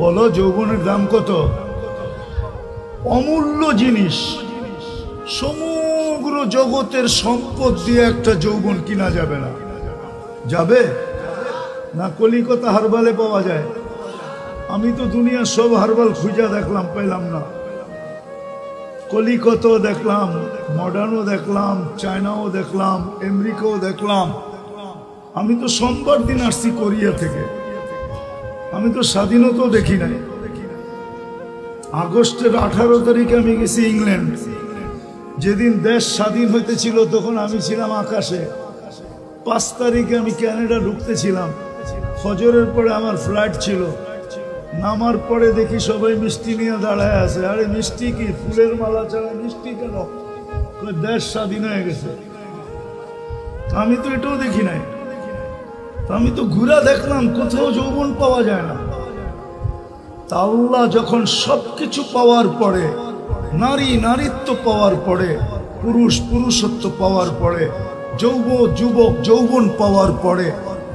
বলো যৌবনের দাম কত? অমূল্য জিনিস। সমগ্র জগতের সম্পদ দিয়ে একটা যৌবন কিনা যাবে না। যাবে না? কলিকাতা হারবালে পাওয়া যায়। আমি তো দুনিয়ার সব হারবাল খুঁজা দেখলাম, পেলাম না। কলিকাতাও দেখলাম, মডার্নও দেখলাম, চায়নাও দেখলাম, আমেরিকাও দেখলাম। আমি তো সোমবার দিন আসছি কোরিয়া থেকে। আমি তো স্বাধীনতাও দেখি নাই। আগস্টের 18 তারিখে আমি গেছি ইংল্যান্ড। যেদিন দেশ স্বাধীন হইতেছিল তখন আমি ছিলাম আকাশে। 5 তারিখে আমি ক্যানাডা ঢুকতেছিলাম। ফজরের পরে আমার ফ্লাইট ছিল। নামার পরে দেখি সবাই মিষ্টি নিয়ে দাঁড়ায় আছে। আরে মিষ্টি কি? ফুলের মালা ছাড়া মিষ্টি কেন? দেশ স্বাধীন হয়ে গেছে। আমি তো এটাও দেখি নাই। আমি তো ঘুরা দেখলাম, কোথাও যৌবন পাওয়া যায় না। তা আল্লাহ যখন সবকিছু পাওয়ার পরে, নারী নারীত্ব পাওয়ার পরে, পুরুষ পুরুষত্ব পাওয়ার পরে, যুবক যৌবন পাওয়ার পরে,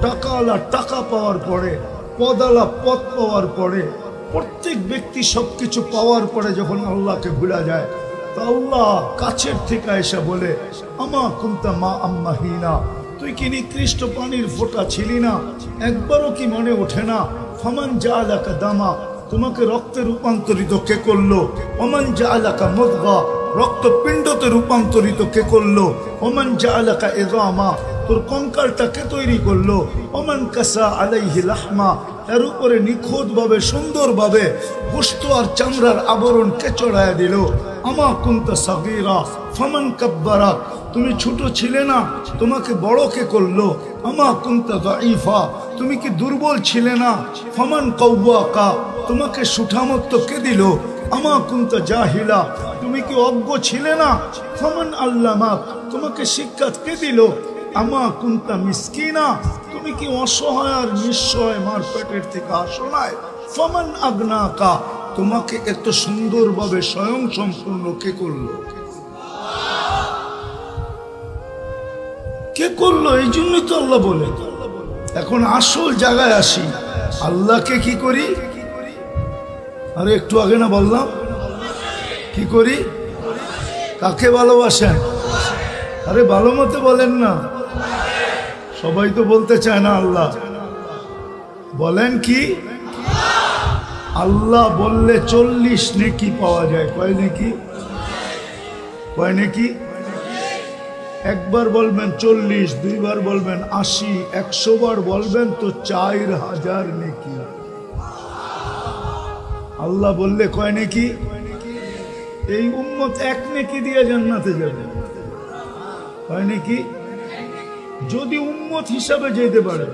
টাকাওয়ালা টাকা পাওয়ার পরে, পদালা পদ পাওয়ার পরে, প্রত্যেক ব্যক্তি সবকিছু পাওয়ার পরে যখন আল্লাহকে ভুলা যায়, তা আল্লাহ কাছের থেকে এসে বলে, আমা কুনতা মা আম্মাহিনা, তুই কি নিকৃষ্ট পানির ফোঁটা ছিলি না? একবারও কি মনে ওঠে না? ফামান জাআলাকা দামা, তোমাকে রক্তে রূপান্তরিত কে করলো? ওমান জাআলাকা মুদগা, রক্তপিণ্ডতে রূপান্তরিত কে করলো? ওমান জাআলাকা ইযামা, তোর কঙ্কালটা কে তৈরি করলো? ওমান কাসা আলাইহি লাহমা, এর উপরে নিখুঁত ভাবে সুন্দর ভাবে গোশত আর চামড়ার আবরণ কে চড়ায় দিল? আমা কুনতা সাগীরা ফামান কাব্বারাক, তুমি ছোট ছিলে না, তোমাকে বড় কে করলো? আমা কুনতা দাঈফা, তুমি কি দুর্বল ছিলে না? ফামান কাওয়াকা, তোমাকে সুঠামত্ব কে দিল? আমা কুনতা জাহিলা, তুমি কি অজ্ঞ ছিলে না? ফামান আল্লামাক, তোমাকে শিক্ষা কে দিল? আমা কুনতা মিসকিনা, তুমি কি অসহায় আর নিঃসহায় মার পেটের থেকে আসো নাই? ফামান আগনাকা, তোমাকে এত সুন্দরভাবে স্বয়ং সম্পূর্ণ কে করলো? কে করলো? এই জন্যই তো আল্লাহ বলে। এখন আসল জায়গায় আসি, আল্লাহকে কি করি? আরে একটু আগে না বললাম কি করি? কাকে ভালোবাসেন? আরে ভালো মতো বলেন না। সবাই তো বলতে চায় না আল্লাহ। বলেন কি? আল্লাহ বললে 40 নেকি পাওয়া যায়। কয় নেকি? কয় নেকি? একবার বলবেন 40, দুইবার বলবেন 80, 100 বার বলবেন তো 4000 নেকি। আল্লাহ বললে কয় নেকি? এই উম্মত 1 নেকি দিয়ে জান্নাতে যাবে। কয় নেকি? যদি উম্মত হিসাবে যেতে পারে।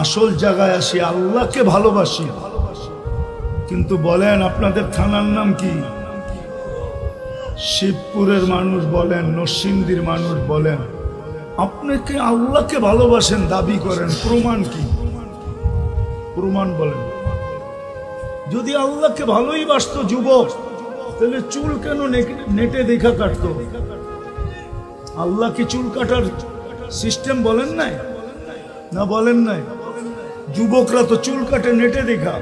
আসল জায়গায় আসি, আল্লাহকে ভালোবাসি। কিন্তু বলেন আপনাদের থানার নাম কি? শিবপুরের মানুষ বলেন, নরসিংদীর মানুষ বলেন, আপনাকে আল্লাহকে ভালোবাসেন দাবি করেন, প্রমাণ কি? প্রমাণ বলেন। যদি আল্লাহকে ভালোই বাসত যুবক, তাহলে চুল কেন নেটে দেখা কাটতো? আল্লাহ কি চুল কাটার সিস্টেম বলেন নাই? না বলেন নাই? যুবকরা তো চুল কাটে নেটে দেখা।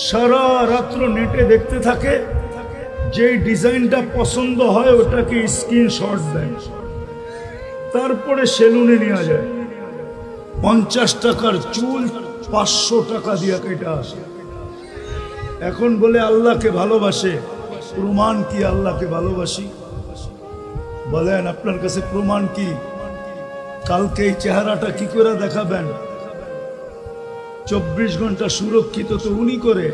সারা রাত্র নেটে দেখতে থাকে, যে ডিজাইনটা পছন্দ হয় ওটাকে স্ক্রিনশট দেয়, তারপরে সেলুনে নেওয়া যায়। 50 টাকার চুল 500 টাকা দিয়ে কেটে আসে। এখন বলে আল্লাহকে ভালোবাসে। প্রমাণ কি আল্লাহকে ভালোবাসি? বলেন আপনার কাছে প্রমাণ কি? কালকে এই চেহারাটা কি করে দেখাবেন? 24 ঘন্টা সুরক্ষিত তো উনি করে।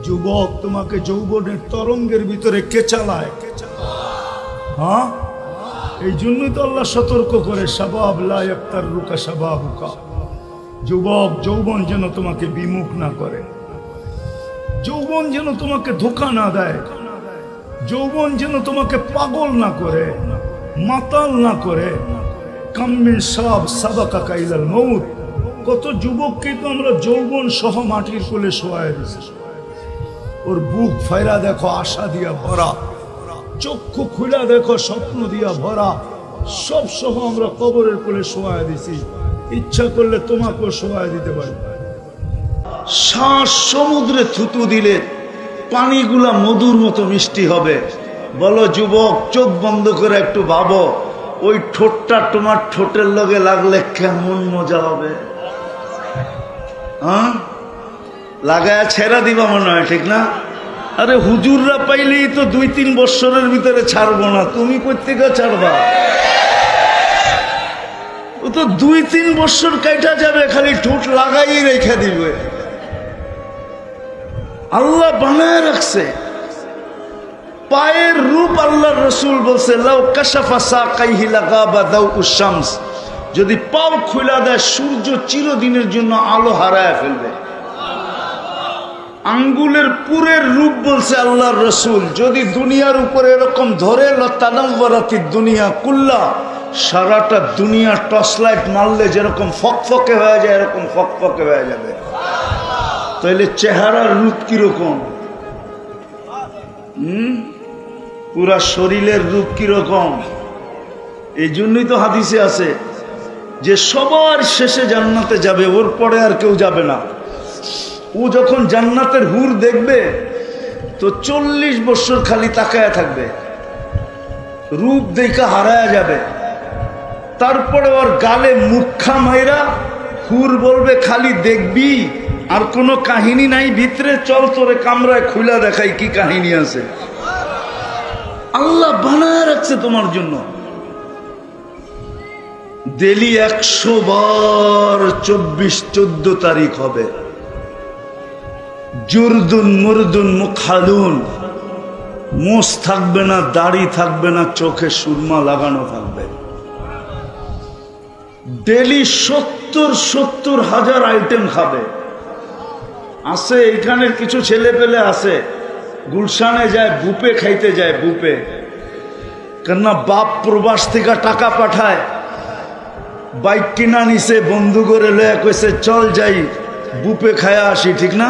যুবক, তোমাকে যৌবনের তরঙ্গের ভিতরে কে চালায়? হ্যাঁ, এই জন্যই তো আল্লাহ সতর্ক করে, শাবাব লা ইয়াক্তারুকা শাবাবুকা, যুবক যৌবন যেন তোমাকে বিমুখ না করে, যৌবন যেন তোমাকে ধোঁকা না দেয়, যৌবন যেন তোমাকে পাগল না করে, মাতাল না করে। কাম্মিন শাব সাবাকা ইলাল মউত, কত যুবককে তো আমরা যৌবন সহ মাটির কোলে শোয়ায় দিছি। ওর বুক ফাইরা দেখো আশা দিয়া ভরা, চক্ষু খুলা দেখো স্বপ্ন দিয়া ভরা, সব সহ আমরা কবরের কোলে শোয়ায় দিছি। ইচ্ছা করলে তোমাকেও শোয়ায় দিতে পারি। শ্বাস সমুদ্রে থুতু দিলে পানিগুলা মধুর মতো মিষ্টি হবে। বলো যুবক, চোখ বন্ধ করে একটু ভাবো, ওই ঠোঁটটা তোমার ঠোঁটের লগে লাগলে কেমন মজা হবে। হ্যাঁ, লাগায় ছেড়া দিবা মনে হয়, ঠিক না? আরে হুজুররা পাইলেই তো 2-3 বছরের ভিতরে ছাড়বো না, তুমি কোত্থেকে ছাড়বা? ও তো 2-3 বছর কাটা যাবে, খালি ঠোঁট লাগাই রেখে দিবে। আল্লাহ বানায় রাখছে পায়ের রূপ। আল্লাহর রাসূল বলছে, লাউ কাশাফা সাকাইহি লাগাবা দাউউশ শামস, যদি পাও খুলে দেয় সূর্য চিরদিনের জন্য আলো হারায় ফেলবে। আঙ্গুলের পুরের রূপ বলছে আল্লাহর রাসূল, যদি দুনিয়ার উপরে এরকম ধরে লতানাওয়ারাতিদ দুনিয়া কুল্লা, সারাটা দুনিয়া টর্চলাইট মারলে যেরকম ফকফকে হয়ে যায় এরকম ফকফকে হয়ে যাবে। তাহলে চেহারার রূপ কিরকম? পুরা শরীরের রূপ কিরকম? এই জন্যই তো হাদিসে আছে যে সবার শেষে জান্নাতে যাবে, ওর পরে আর কেউ যাবে না। ও যখন জান্নাতের হুর দেখবে তো 40 বছর খালি তাকায়া থাকবে, রূপ দেখা হারায়া যাবে। তারপরে ওর গালে মুখা মাইরা হুর বলবে, খালি দেখবি আর কোনো কাহিনী নাই ভিতরে, চল তোরে কামরায় খুলা দেখাই কি কাহিনী আছে। আল্লাহ বানায় রাখছে তোমার জন্য। ডেলি 100 বার 24-14 তারিখ হবে। জুরদুন মুরদুন মুখালুন, মোষ থাকবে না, দাড়ি থাকবে না, চোখে সুরমা লাগানো থাকবে। ডেলি 70 হাজার আইটেম খাবে। আছে এখানে কিছু ছেলে পেলে আছে, গুলশানে যায় বুপে খাইতে যায়, বুপে। কেননা বাপ প্রবাস থেকে টাকা পাঠায়, বাইক কিনা নিছে, বন্ধু করে লয়া কইছে চল যাই বুপে খায়া আসি, ঠিক না?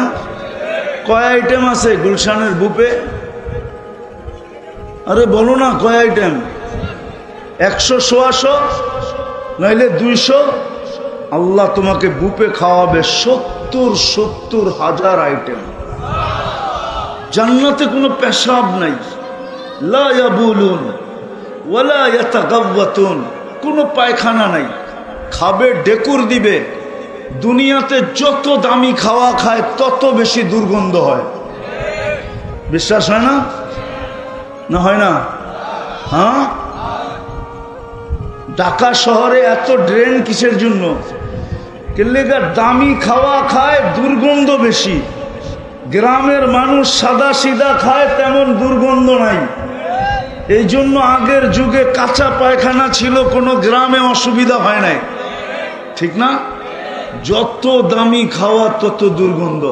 কয় আইটেম আছে গুলশানের বুপে? আরে বলো না কয় আইটেম? 100-125 নইলে 200। আল্লাহ তোমাকে বুপে খাওয়াবে 70 হাজার আইটেম। জান্নাতে কোনো পেশাব নাই, লা ইয়াবুলুন ওয়ালা ইয়াতাগাওয়াতুন, কোনো পায়খানা নাই। খাবে ডেকুর দিবে। দুনিয়াতে যত দামি খাওয়া খায় তত বেশি দুর্গন্ধ হয়। বিশ্বাস হয় না? না হয় না? হ্যাঁ, ঢাকা শহরে এত ড্রেন কিসের জন্য? কেলেগা দামি খাওয়া খায়, দুর্গন্ধ বেশি। গ্রামের মানুষ সাদা সিধা খায়, তেমন দুর্গন্ধ নাই। এই জন্য আগের যুগে কাঁচা পায়খানা ছিল, কোনো গ্রামে অসুবিধা হয় নাই, ঠিক না? যত দামি খাওয়া তত দুর্গন্ধ,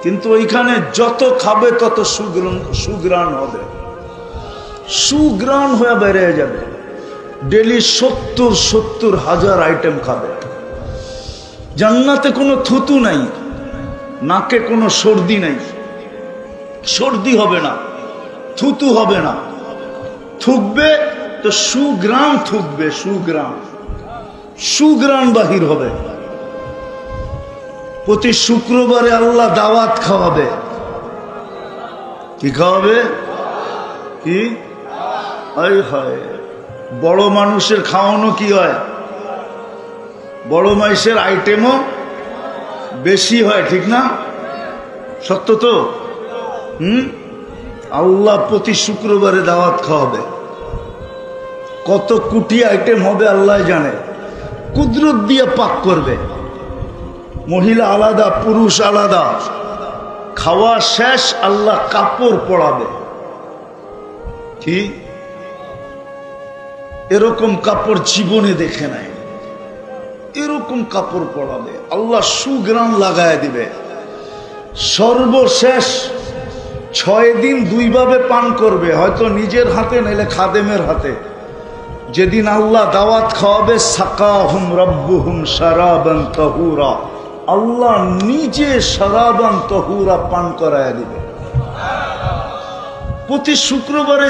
কিন্তু ওইখানে যত খাবে তত সুগ্রাণ হবে, সুগ্রাণ হয়ে বেড়ে যাবে। ডেলি 70 হাজার আইটেম খাবে। জান্নাতে কোনো থুতু নাই, নাকে কোনো সর্দি নাই, সর্দি হবে না, থুতু হবে না। থুকবে তো সুগ্রাণ থুকবে, সুগ্রাণ বাহির হবে। প্রতি শুক্রবারে আল্লাহ দাওয়াত খাওয়াবে। কি খাওয়াবে? কি হয়? বড় মানুষের খাওয়ানো কি হয়? বড় মানুষের আইটেমও বেশি হয়, ঠিক না? সত্য তো? আল্লাহ প্রতি শুক্রবারে দাওয়াত খাওয়াবে। কত কোটি আইটেম হবে আল্লাহ জানে। কুদরত দিয়ে পাক করবে। মহিলা আলাদা, পুরুষ আলাদা। খাওয়া শেষ আল্লাহ কাপড় পরাবে। কি এরকম কাপড় জীবনে দেখে নাই। এরকম কাপড় পরাবে আল্লাহ, সুগ্রাণ লাগায় দিবে। সর্বশেষ 6 দিন 2 ভাবে পান করবে, হয়তো নিজের হাতে নাইলে খাদেমের হাতে। যেদিন আল্লাহ দাওয়াত খাওয়াবে, সাকাহুম রাব্বুহুম শারাবান তাহুরা, আল্লাহ নিজে শারাবান তাহুরা পান করায় দিবে। প্রতি শুক্রবারে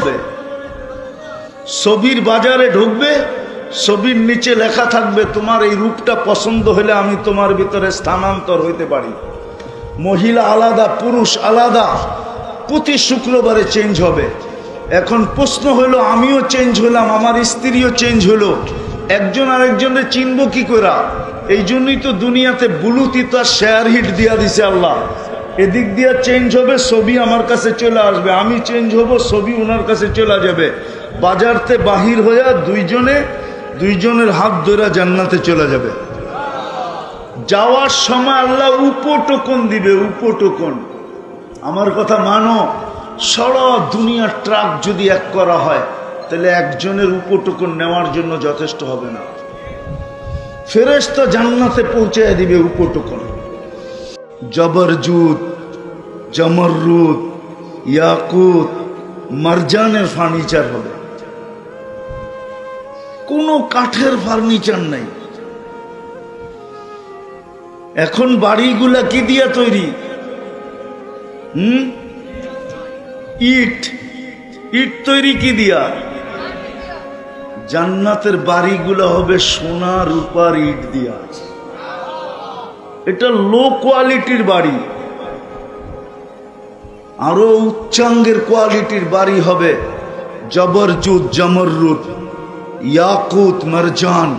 ছবির বাজারে ঢুকবে, ছবির নিচে লেখা থাকবে, তোমার এই রূপটা পছন্দ হলে আমি তোমার ভিতরে স্থানান্তর হইতে পারি। মহিলা আলাদা, পুরুষ আলাদা, প্রতি শুক্রবারে চেঞ্জ হবে। এখন প্রশ্ন হলো, আমিও চেঞ্জ হলাম, আমার স্ত্রীও চেঞ্জ হলো, একজন আরেকজনের চিনব কি করে? এই জন্যই তো দুনিয়াতে ব্লুটুথ আর শেয়ার হিট দিয়া দিছে আল্লাহ। এদিক দিয়া চেঞ্জ হবে, ছবি আমার কাছে চলে আসবে, আমি চেঞ্জ হব, ছবি ওনার কাছে চলে যাবে। বাজারতে বাহির হইয়া দুইজনের হাত ধরে জান্নাতে চলে যাবে। যাওয়ার সময় আল্লাহ উপটোকন দিবে, উপটোকন। আমার কথা মানো, সারা দুনিয়ার ট্রাক যদি এক করা হয় তাহলে একজনের উপটোকন নেওয়ার জন্য যথেষ্ট হবে না। ফেরেশতা জান্নাতে পৌঁছায় দিবে উপটোকন। জবরজুদ, জমরুদ, ইয়াকুত, মারজানের ফার্নিচার হবে, কোনো কাঠের ফার্নিচার নাই। এখন বাড়িগুলা কি দিয়া তৈরি? ইট তৈরি কি দিয়া? জান্নাতের বাড়িগুলা হবে সোনা রূপার ইট দিয়া। এটা লো কোয়ালিটির বাড়ি। আরো উচ্চাঙ্গের কোয়ালিটির বাড়ি হবে জবরজুদ, জমরুদ, ইয়াকুত, মারজান,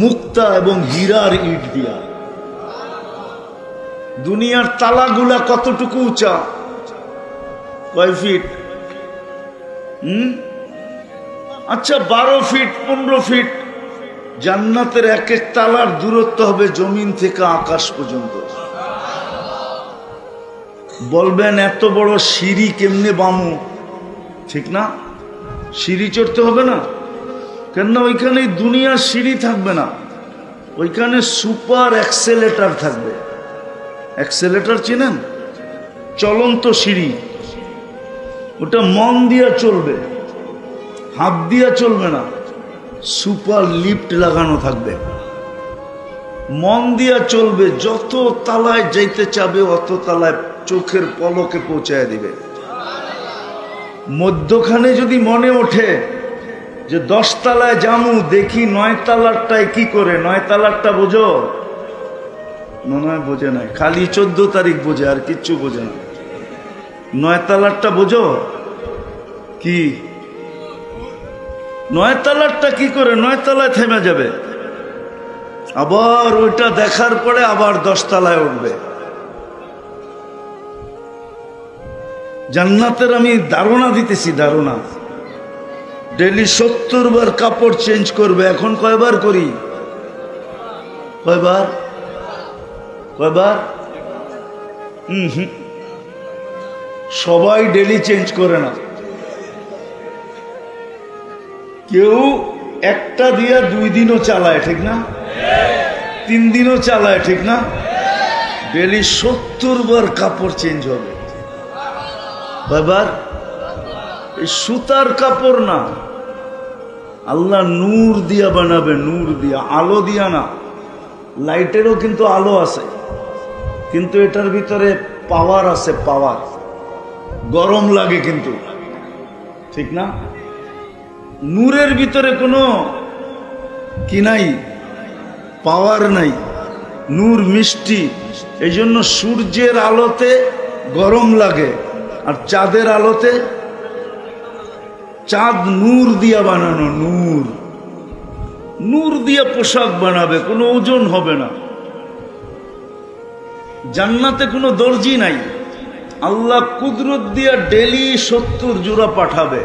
মুক্তা এবং হীরার ইট দিয়া। দুনিয়ার তালাগুলা কতটুকু উঁচা? কয় ফিট? আচ্ছা 12 ফিট, 15 ফিট। জান্নাতের এক এক তালার দূরত্ব হবে জমিন থেকে আকাশ পর্যন্ত। বলবেন এত বড় সিঁড়ি কেমনে বামু? ঠিক না, সিঁড়ি চড়তে হবে না? কেননা ওইখানে দুনিয়ার সিঁড়ি থাকবে না, ওইখানে সুপার অ্যাক্সেলেটার থাকবে। অ্যাক্সেলেটার চেনেন? চলন্ত সিঁড়ি। ওটা মন দিয়া চলবে, হাত দিয়া চলবে না, সুপার লিফট লাগানো থাকবে। মন দিয়া চলবে, যত তালায় যাইতে চাবে অত তালায় চোখের পলকে পৌঁছায় দিবে। মধ্যখানে যদি মনে ওঠে যে 10 তালায় জামু, দেখি 9 তালারটায় কি করে? 9 তালারটা বোঝো? মনে হয় বোঝে নাই, খালি 14 তারিখ বোঝে, আর কিচ্ছু বোঝে না। 9 তালারটা বোঝো কি? 9 তালারটা কি করে? 9 তালায় থেমে যাবে, আবার ওইটা দেখার পরে আবার 10 তালায় উঠবে। জান্নাতের আমি ধারণা দিতেছি, ধারণা। ডেলি 70 বার কাপড় চেঞ্জ করবে। এখন কয়বার করি? কয়বার? সবাই ডেলি চেঞ্জ করে না। কেউ একটা দিয়া 2 দিনও চালায়, ঠিক না? 3 দিনও চালায়, ঠিক না? ডেলি 70 বার কাপড় চেঞ্জ হবে। কয়বার? এই সুতার কাপড় না, আল্লাহ নূর দিয়া বানাবে, নূর দিয়া, আলো দিয়া না। লাইটেরও কিন্তু আলো আছে, কিন্তু এটার ভিতরে পাওয়ার আছে, পাওয়ার। গরম লাগে কিন্তু, ঠিক না? নূরের ভিতরে কোনো কি নাই, পাওয়ার নাই। নূর মিষ্টি, এই জন্য সূর্যের আলোতে গরম লাগে, আর চাঁদের আলোতে, চাঁদ নূর দিয়া বানানো, নূর দিয়া পোশাক বানাবে, কোনো ওজন হবে না। জান্নাতে কোনো দর্জি নাই, আল্লাহ কুদরত দিয়া ডেলি 70 জোড়া পাঠাবে,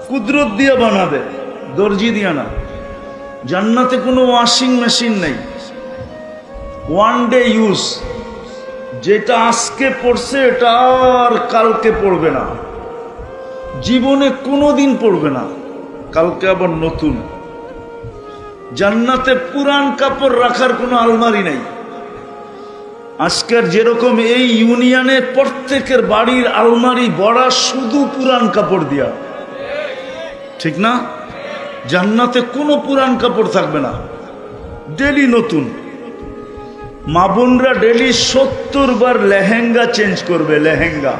কুদরত দিয়া বানাবে, দর্জি দিয়া না। জান্নাতে কোনো ওয়াশিং মেশিন নাই, 1 ডে ইউজ। যেটা আজকে পড়ছে এটা আর কালকে পড়বে না, জীবনে কোনোদিন পড়বে না, কালকে আবার নতুন। জান্নাতে পুরান কাপড় রাখার কোনো আলমারি নাই। আজকের যেরকম এই ইউনিয়নে প্রত্যেকের বাড়ির আলমারি ভরা শুধু পুরান কাপড় দিয়া, ঠিক না? জান্নাতে কোনো পুরান কাপড় থাকবে না, ডেলি নতুন। মা বোনরা ডেলি 70 বার লেহেঙ্গা চেঞ্জ করবে, লেহেঙ্গা।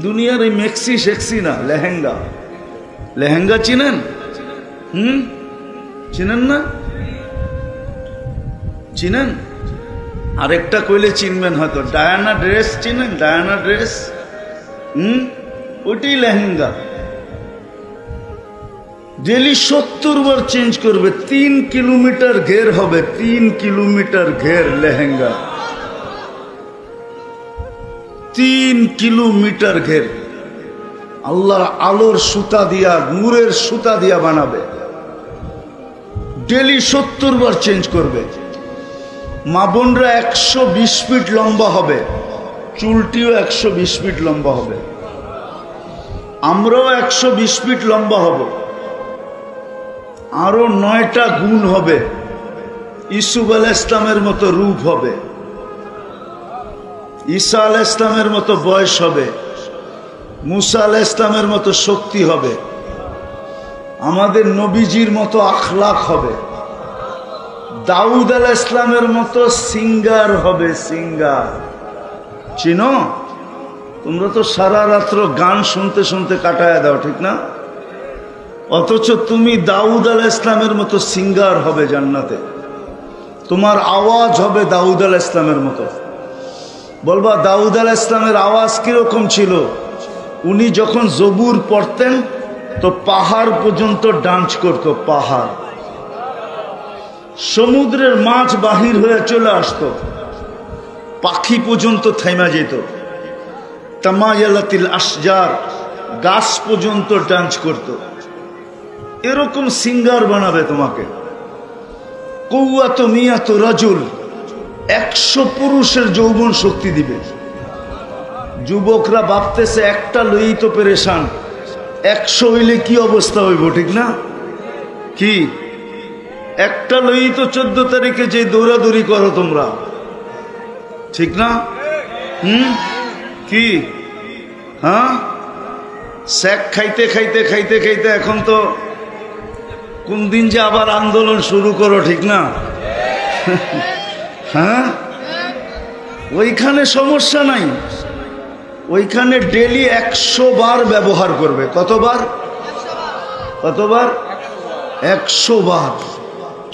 দুনিয়ার এই মেক্সি সেক্সি না, লেহেঙ্গা। লেহেঙ্গা চিনেন? চিনেন না? চিনেন? আরেকটা কইলে চিনবেন হয়তো, ডায়ানা ড্রেস চিনেন? ডায়ানা ড্রেস, ওইটাই লেহেঙ্গা। ডেলি 70 বার চেঞ্জ করবে। 3 কিলোমিটার ঘের হবে, 3 কিলোমিটার ঘের লেহেঙ্গা, 3 কিলোমিটার ঘের। আল্লাহর আলোর সুতা দিয়া, নূরের সুতা দিয়া বানাবে। ডেলি 70 বার চেঞ্জ করবে। মা বোনরা 120 ফিট লম্বা হবে, চুলটিও 120 ফিট লম্বা হবে। আমরাও 120 ফিট লম্বা হব। আরো 9টা গুণ হবে। ইসুফ আলাইহিস ইসলামের মতো রূপ হবে, ঈসা আলাইহিস ইসলামের মতো বয়স হবে, মুসা আলাইহিস ইসলামের মতো শক্তি হবে, আমাদের নবীজির মতো আখলাক হবে, দাউদ আলাইহিস ইসলামের মতো সিঙ্গার হবে। সিঙ্গার চিনো? তোমরা তো সারা রাত্র গান শুনতে শুনতে কাটায় দাও, ঠিক না? অথচ তুমি দাউদ আলাইহিস ইসলামের মতো সিঙ্গার হবে জান্নাতে। তোমার আওয়াজ হবে দাউদ আলাইহিস ইসলামের মতো। বলবা দাউদ আলাইহিস ইসলামের আওয়াজ কিরকম ছিল? উনি যখন জবুর পড়তেন তো পাহাড় পর্যন্ত ডান্স করত। পাহাড়, সমুদ্রের মাছ বাহির হয়ে চলে আসতো, পাখি পর্যন্ত থেমে যেত। তামায়ালাতিল আশজার, গাছ পর্যন্ত ডান্স করত। এরকম সিঙ্গার বানাবে তোমাকে। কৌয়াত মিয়াত রাজুল, 100 পুরুষের যৌবন শক্তি দিবে। যুবকরা ভাবতেছে একটা লই তো পেরেশান, 100 হইলে কি অবস্থা হইব, ঠিক না? কি একটা লই তো 14 তারিখে যে দৌড়াদৌড়ি করো তোমরা, ঠিক না? কি হ্যাঁ, স্যাক খাইতে খাইতে খাইতে খাইতে এখন তো কোন দিন যে আবার আন্দোলন শুরু করো, ঠিক না? হ্যাঁ, ওইখানে সমস্যা নাই। ওইখানে ডেলি 100 বার ব্যবহার করবে। কতবার? কতবার? 100 বার।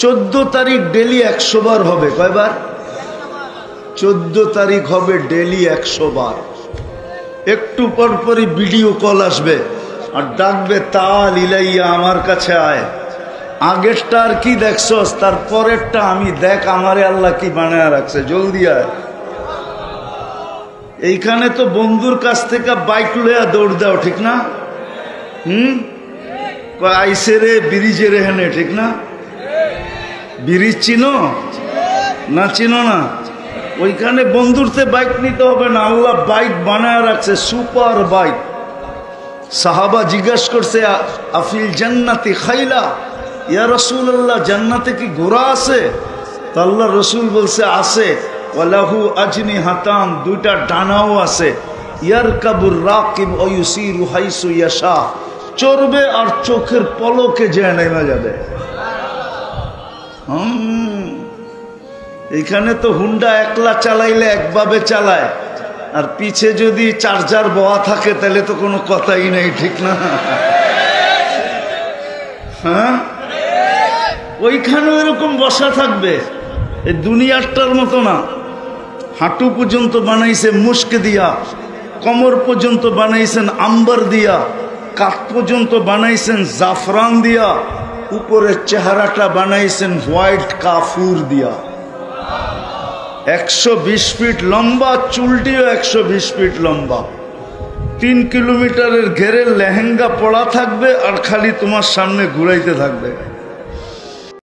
14 তারিখ ডেলি 100 বার হবে। কয়বার? 14 তারিখ হবে ডেলি 100 বার। একটু পরপরই ভিডিও কল আসবে আর ডাকবে, তাল ইলাইয়া, আমার কাছে আয়। আগেরটা আর কি দেখছস, তার পরেরটা আমি দেখ, আমারে আল্লাহ কি বানায় রাখছে, জলদি আয়। এইখানে তো বন্ধুর কাছ থেকে বাইক লইয়া দৌড় দাও, ঠিক না? আইসে রে ব্রিজের এখানে, ঠিক না? ব্রিজ চিনো না? চিনো না? ওইখানে বন্ধুরতে বাইক নিতে হবে না, আল্লাহ বাইক বানায় রাখছে, সুপার বাইক। সাহাবা জিজ্ঞাসা করছে, আফিল জান্নাতি খাইলা, ইয়া রাসূলুল্লাহ, জান্নাতে কি ঘোড়া আছে? তো আল্লাহ রসুল বলছে আছে। ওয়ালাহু আজনিহাতান, 2টা ডানাও আছে। ইয়ারকাবুর রাকিব ওয়া ইউসিরু হাইসু ইয়াশা, চড়বে আর চোখের পলকে যায় নেমে যাবে। এখানে তো হুন্ডা একলা চালাইলে একভাবে চালায়, আর পিছে যদি চার্জার বওয়া থাকে তাহলে তো কোনো কথাই নেই, ঠিক না? হ্যাঁ, ওইখানেও এরকম বসা থাকবে। এই দুনিয়াটার মতো না। হাঁটু পর্যন্ত বানাইছে মুস্ক দিয়া, কোমর পর্যন্ত বানাইছেন আম্বার দিয়া, কাঠ পর্যন্ত বানাইছেন জাফরান দিয়া, উপরের চেহারাটা বানাইছেন হোয়াইট কাফুর দিয়া। 120 ফিট লম্বা, চুলটিও 120 ফিট লম্বা। 3 কিলোমিটারের ঘেরের লেহেঙ্গা পড়া থাকবে আর খালি তোমার সামনে ঘুরাইতে থাকবে।